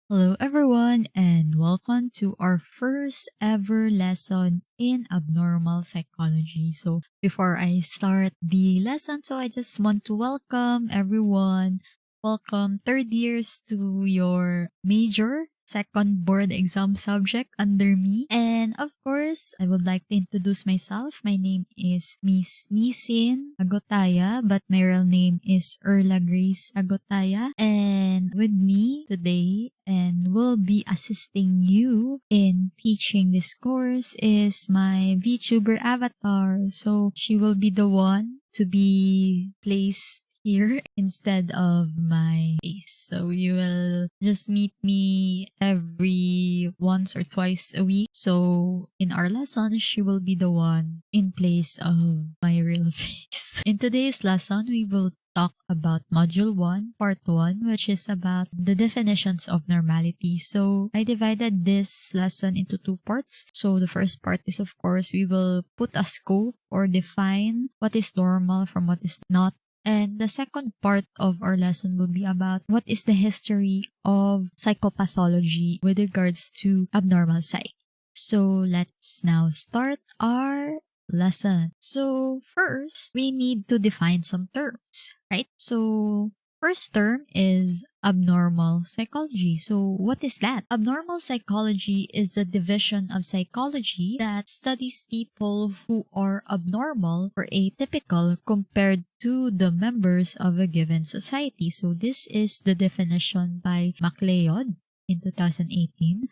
Hello everyone and welcome to our first ever lesson in abnormal psychology. So before I start the lesson, I just want to welcome everyone. Welcome third years to your major second board exam subject under me. And of course, I would like to introduce myself. My name is Miss Nisin Agotaya, but my real name is Erla Grace Agotaya. And with me today and will be assisting you in teaching this course is my VTuber avatar. So she will be the one to be placed here instead of my face. So you will just meet me every once or twice a week. So in our lesson, she will be the one in place of my real face. In today's lesson, we will talk about Module 1, Part 1, which is about the definitions of normality. So I divided this lesson into two parts. So the first part is, of course, we will put a scope or define what is normal from what is not. And the second part of our lesson will be about what is the history of psychopathology with regards to abnormal psych. So let's now start our lesson. So first, we need to define some terms, right? So first term is abnormal psychology. So what is that? Abnormal psychology is the division of psychology that studies people who are abnormal or atypical compared to the members of a given society. So this is the definition by MacLeod in 2018.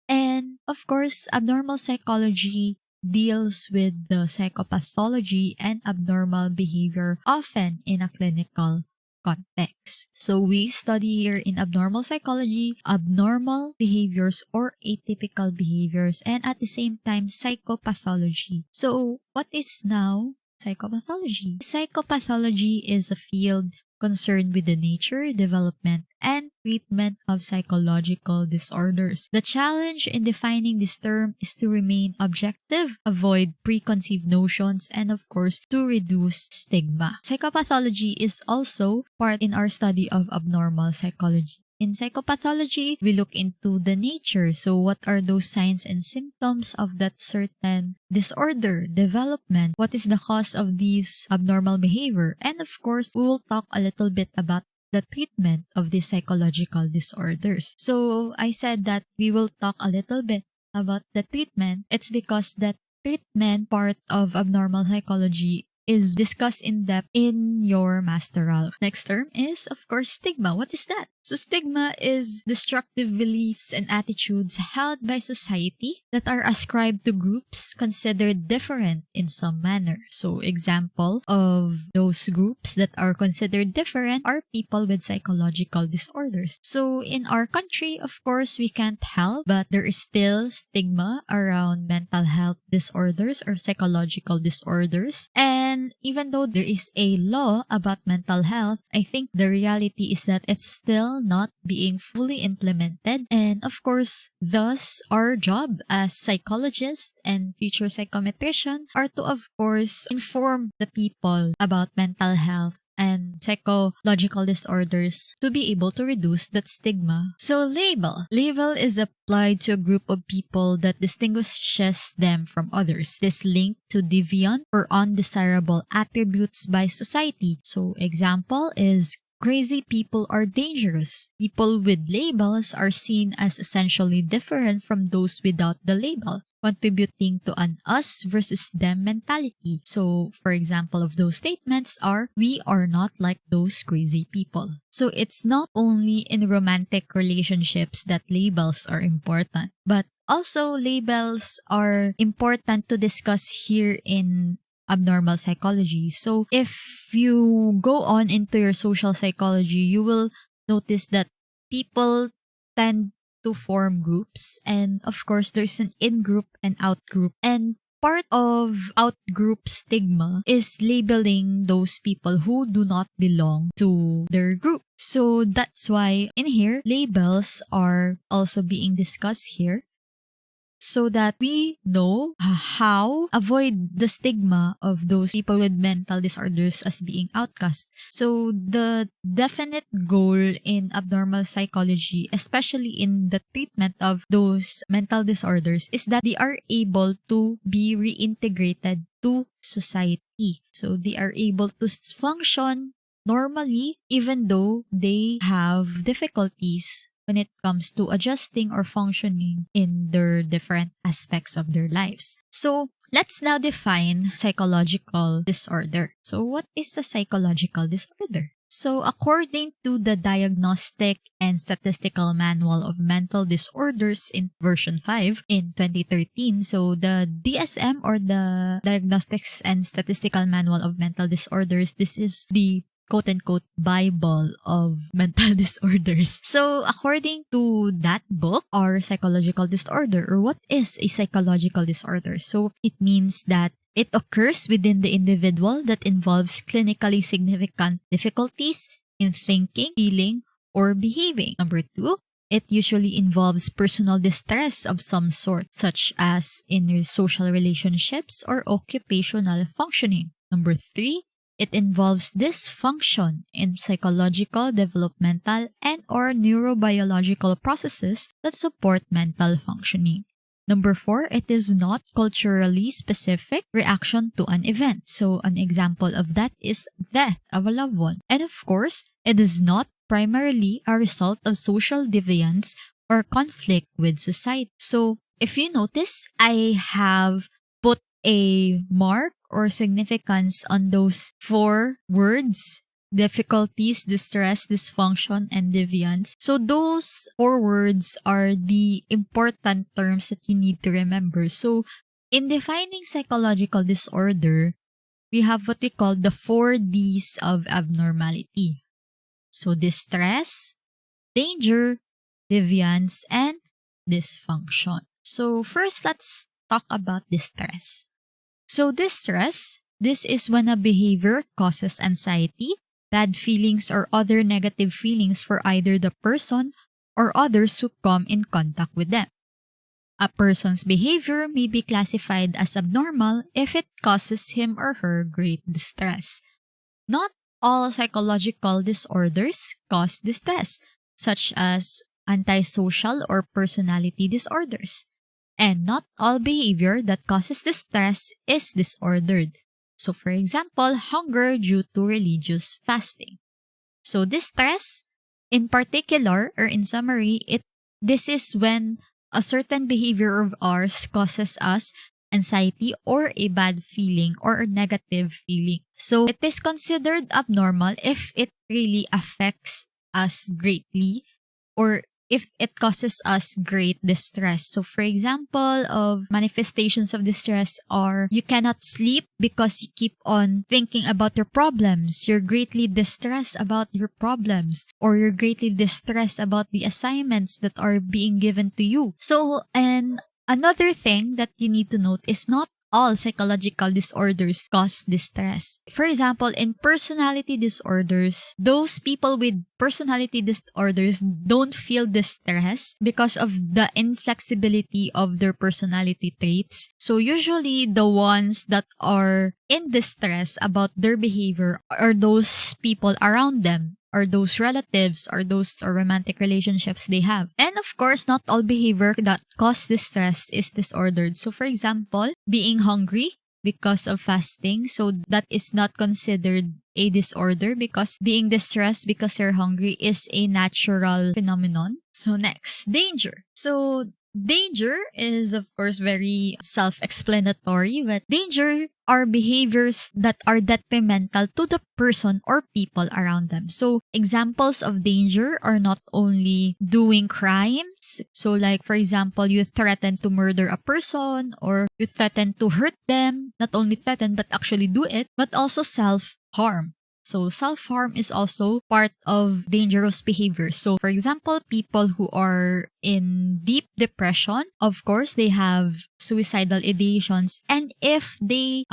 And of course, abnormal psychology deals with the psychopathology and abnormal behavior often in a clinical context. So we study here in abnormal psychology, abnormal behaviors or atypical behaviors, and at the same time, psychopathology. So what is now psychopathology? Psychopathology is a field concerned with the nature, development, and treatment of psychological disorders. The challenge in defining this term is to remain objective, avoid preconceived notions, and of course, to reduce stigma. Psychopathology is also part in our study of abnormal psychology. In psychopathology, we look into the nature. So what are those signs and symptoms of that certain disorder, development? What is the cause of these abnormal behavior? And of course, we will talk a little bit about the treatment of these psychological disorders. So I said that we will talk a little bit about the treatment. It's because that treatment part of abnormal psychology is discussed in depth in your masteral. Next term is, of course, stigma. What is that? So stigma is destructive beliefs and attitudes held by society that are ascribed to groups considered different in some manner. So example of those groups that are considered different are people with psychological disorders. So in our country, of course, we can't help, but there is still stigma around mental health disorders or psychological disorders. And even though there is a law about mental health, I think the reality is that it's still not being fully implemented. And of course, thus our job as psychologists and future psychometrician are to, of course, inform the people about mental health and psychological disorders to be able to reduce that stigma. So label. Label is applied to a group of people that distinguishes them from others. This linked to deviant or undesirable attributes by society. So example is crazy people are dangerous. People with labels are seen as essentially different from those without the label, contributing to an us versus them mentality. So, for example of those statements are, we are not like those crazy people. So it's not only in romantic relationships that labels are important, but also labels are important to discuss here in abnormal psychology. So if you go on into your social psychology, you will notice that people tend to form groups, and of course there's an in-group and out-group, and part of out-group stigma is labeling those people who do not belong to their group. So that's why in here labels are also being discussed here. so that we know how avoid the stigma of those people with mental disorders as being outcasts. So the definite goal in abnormal psychology, especially in the treatment of those mental disorders, is that they are able to be reintegrated to society. So they are able to function normally even though they have difficulties when it comes to adjusting or functioning in their different aspects of their lives. So let's now define psychological disorder. So what is a psychological disorder? So according to the Diagnostic and Statistical Manual of Mental Disorders in version 5 in 2013, so the DSM, or the Diagnostics and Statistical Manual of Mental Disorders, this is the quote-unquote Bible of mental disorders. So according to that book, or psychological disorder, or what is a psychological disorder? So it means that it occurs within the individual that involves clinically significant difficulties in thinking, feeling, or behaving. Number 2, it usually involves personal distress of some sort, such as in your social relationships or occupational functioning. Number 3, it involves dysfunction in psychological, developmental, and or neurobiological processes that support mental functioning. Number 4, it is not culturally specific reaction to an event. So an example of that is death of a loved one. And of course, it is not primarily a result of social deviance or conflict with society. So if you notice, I have put a mark or significance on those 4 words: difficulties, distress, dysfunction, and deviance. So those 4 words are the important terms that you need to remember. So in defining psychological disorder, we have what we call the 4 Ds of abnormality. So distress, danger, deviance, and dysfunction. So first, let's talk about distress. So distress, this is when a behavior causes anxiety, bad feelings, or other negative feelings for either the person or others who come in contact with them. A person's behavior may be classified as abnormal if it causes him or her great distress. Not all psychological disorders cause distress, such as antisocial or personality disorders. And not all behavior that causes distress is disordered. So for example, hunger due to religious fasting. So distress, in particular, or in summary, this is when a certain behavior of ours causes us anxiety or a bad feeling or a negative feeling. So it is considered abnormal if it really affects us greatly or if it causes us great distress. So for example, of manifestations of distress are you cannot sleep because you keep on thinking about your problems. You're greatly distressed about your problems, or you're greatly distressed about the assignments that are being given to you. So, and another thing that you need to note is not all psychological disorders cause distress. For example, in personality disorders, those people with personality disorders don't feel distress because of the inflexibility of their personality traits. So usually the ones that are in distress about their behavior are those people around them, or those relatives, or those romantic relationships they have. And of course, not all behavior that cause distress is disordered. So for example, being hungry because of fasting, so that is not considered a disorder because being distressed because you're hungry is a natural phenomenon. So next, danger. So danger is of course very self-explanatory, but danger are behaviors that are detrimental to the person or people around them. So examples of danger are not only doing crimes. So like for example, you threaten to murder a person or you threaten to hurt them. Not only threaten but actually do it, but also self-harm. So self-harm is also part of dangerous behavior. So for example, people who are in deep depression, of course, they have suicidal ideations. And if they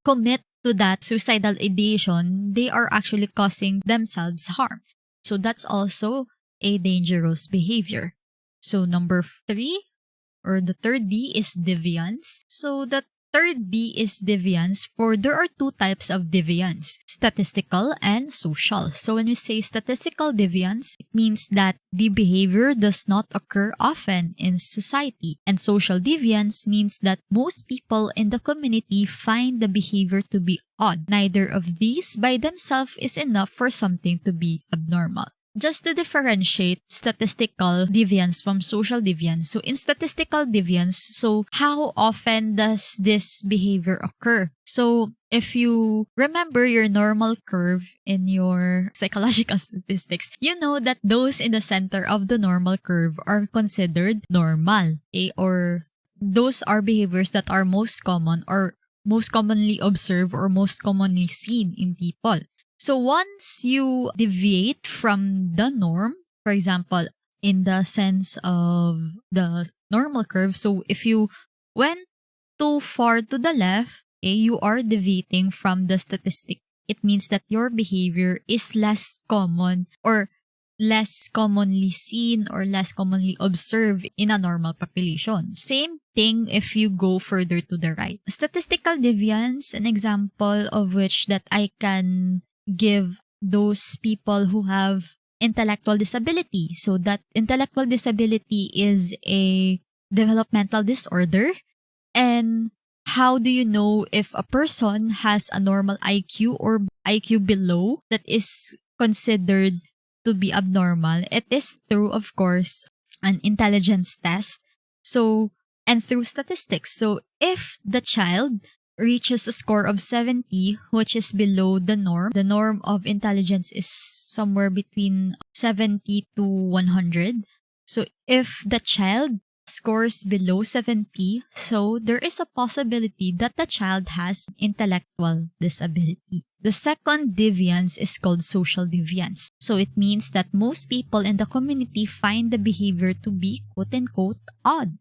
commit to that suicidal ideation, they are actually causing themselves harm. So that's also a dangerous behavior. So number 3 or the third D is deviance. So the third D is deviance for there are two types of deviance, statistical and social. So when we say statistical deviance, it means that the behavior does not occur often in society. And social deviance means that most people in the community find the behavior to be odd. Neither of these by themselves is enough for something to be abnormal. Just to differentiate statistical deviance from social deviance. So in statistical deviance, so how often does this behavior occur? So if you remember your normal curve in your psychological statistics, you know that those in the center of the normal curve are considered normal, okay? Or those are behaviors that are most common or most commonly observed or most commonly seen in people. So once you deviate from the norm, for example, in the sense of the normal curve, so if you went too far to the left, okay, you are deviating from the statistic. It means that your behavior is less common or less commonly seen or less commonly observed in a normal population. Same thing if you go further to the right. Statistical deviance, an example of which that I can give those people who have intellectual disability. So that intellectual disability is a developmental disorder. And how do you know if a person has a normal IQ or IQ below that is considered to be abnormal? It is through, of course, an intelligence test. So, and through statistics. So if the child reaches a score of 70, which is below the norm of intelligence is somewhere between 70 to 100. So if the child scores below 70, so there is a possibility that the child has intellectual disability. The second deviance is called social deviance. So it means that most people in the community find the behavior to be quote-unquote odd.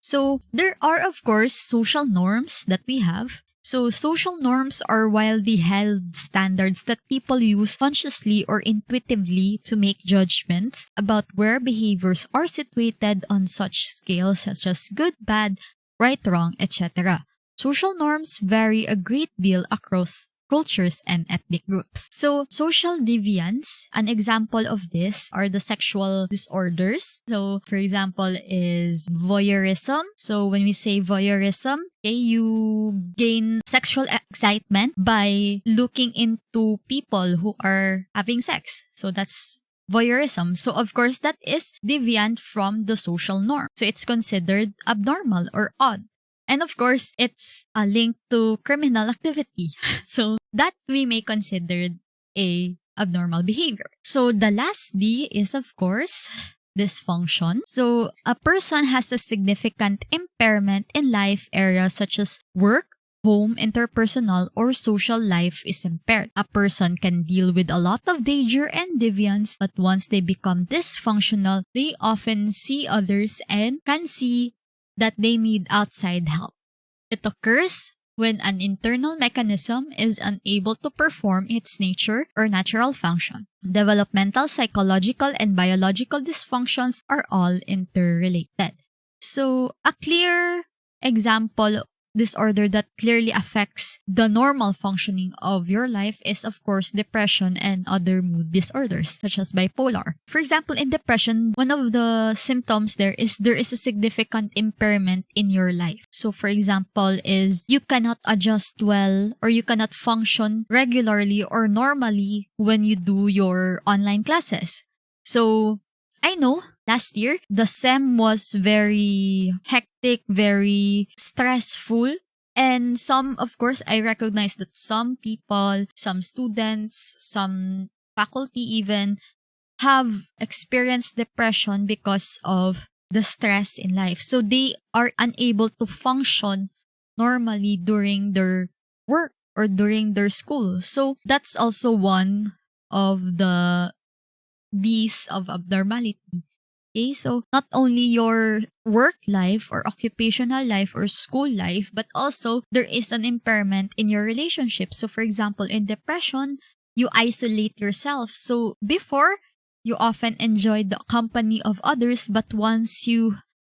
So there are, of course, social norms that we have. So social norms are widely held standards that people use consciously or intuitively to make judgments about where behaviors are situated on such scales such as good, bad, right, wrong, etc. Social norms vary a great deal across cultures and ethnic groups. So social deviance, an example of this are the sexual disorders. So for example is voyeurism. So when we say voyeurism, okay, you gain sexual excitement by looking into people who are having sex. So that's voyeurism. So of course that is deviant from the social norm. So it's considered abnormal or odd. And of course, it's a link to criminal activity. So that we may consider a abnormal behavior. So the last D is of course dysfunction. So a person has a significant impairment in life areas such as work, home, interpersonal, or social life is impaired. A person can deal with a lot of danger and deviance, but once they become dysfunctional, they often see others and can see that they need outside help. It occurs when an internal mechanism is unable to perform its nature or natural function. Developmental, psychological, and biological dysfunctions are all interrelated. So, a clear example disorder that clearly affects the normal functioning of your life is of course depression and other mood disorders such as bipolar. For example, in depression, one of the symptoms there is a significant impairment in your life. So for example is you cannot adjust well or you cannot function regularly or normally when you do your online classes. So I know last year, the SEM was very hectic, very stressful. And of course, I recognize that some people, some students, some faculty even have experienced depression because of the stress in life. So they are unable to function normally during their work or during their school. So that's also one of the D's of abnormality. Okay, so not only your work life or occupational life or school life, but also there is an impairment in your relationship. So for example, in depression, you isolate yourself. So before, you often enjoyed the company of others, but once you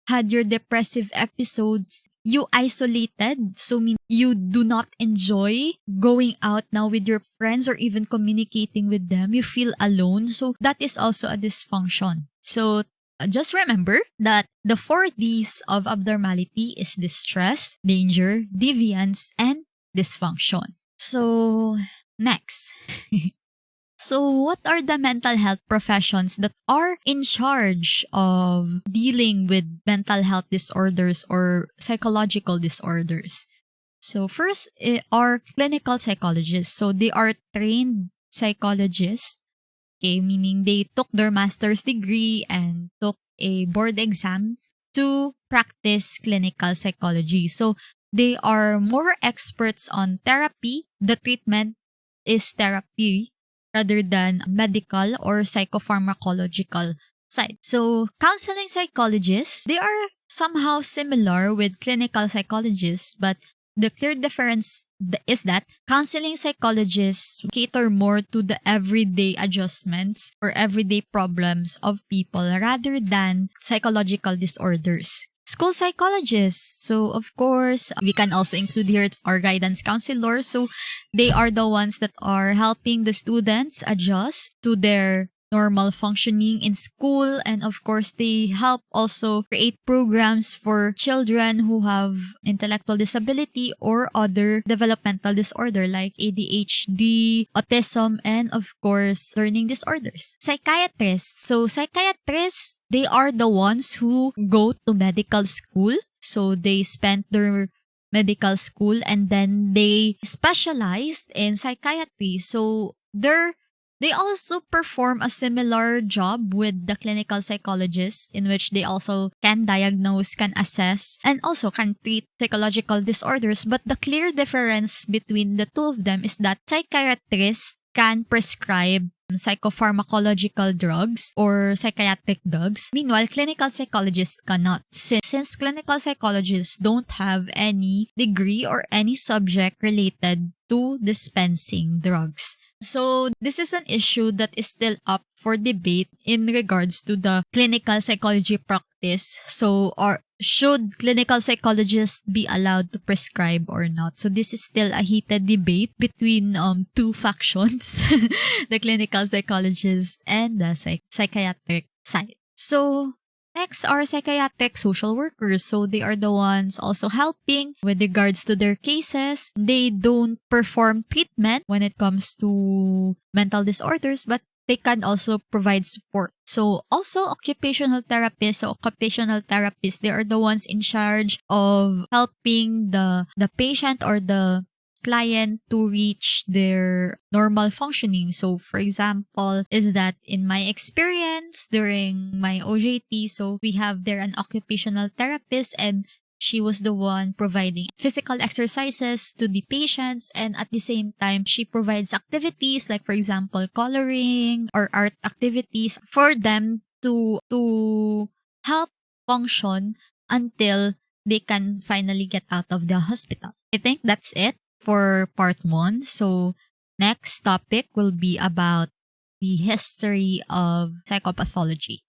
had your depressive episodes, you isolated, so mean you do not enjoy going out now with your friends or even communicating with them. You feel alone. So that is also a dysfunction. So just remember that the 4 Ds of abnormality is distress, danger, deviance, and dysfunction. So next. So, what are the mental health professions that are in charge of dealing with mental health disorders or psychological disorders? So, first are clinical psychologists. So, they are trained psychologists, okay, meaning they took their master's degree and took a board exam to practice clinical psychology. So, they are more experts on therapy. The treatment is therapy rather than medical or psychopharmacological side. So, counseling psychologists, they are somehow similar with clinical psychologists, but the clear difference is that counseling psychologists cater more to the everyday adjustments or everyday problems of people rather than psychological disorders. School psychologists. So, of course, we can also include here our guidance counselors. So, they are the ones that are helping the students adjust to their normal functioning in school. And of course, they help also create programs for children who have intellectual disability or other developmental disorder like ADHD, autism, and of course, learning disorders. Psychiatrists. So, psychiatrists, they are the ones who go to medical school. So, they spent their medical school and then they specialized in psychiatry. So, they also perform a similar job with the clinical psychologists in which they also can diagnose, can assess, and also can treat psychological disorders. But the clear difference between the two of them is that psychiatrists can prescribe psychopharmacological drugs or psychiatric drugs. Meanwhile, clinical psychologists cannot. Since clinical psychologists don't have any degree or any subject related to dispensing drugs. So, this is an issue that is still up for debate in regards to the clinical psychology practice. So, or should clinical psychologists be allowed to prescribe or not? So, this is still a heated debate between two factions, the clinical psychologist and the psychiatric side. So, next are psychiatric social workers. So, they are the ones also helping with regards to their cases. They don't perform treatment when it comes to mental disorders, but they can also provide support. So, also occupational therapists. So, occupational therapists, they are the ones in charge of helping the patient or the client to reach their normal functioning. So, for example, is that in my experience during my OJT, so we have there an occupational therapist and she was the one providing physical exercises to the patients, and at the same time, she provides activities like, for example, coloring or art activities for them to help function until they can finally get out of the hospital. I think that's it for part 1. So, next topic will be about the history of psychopathology.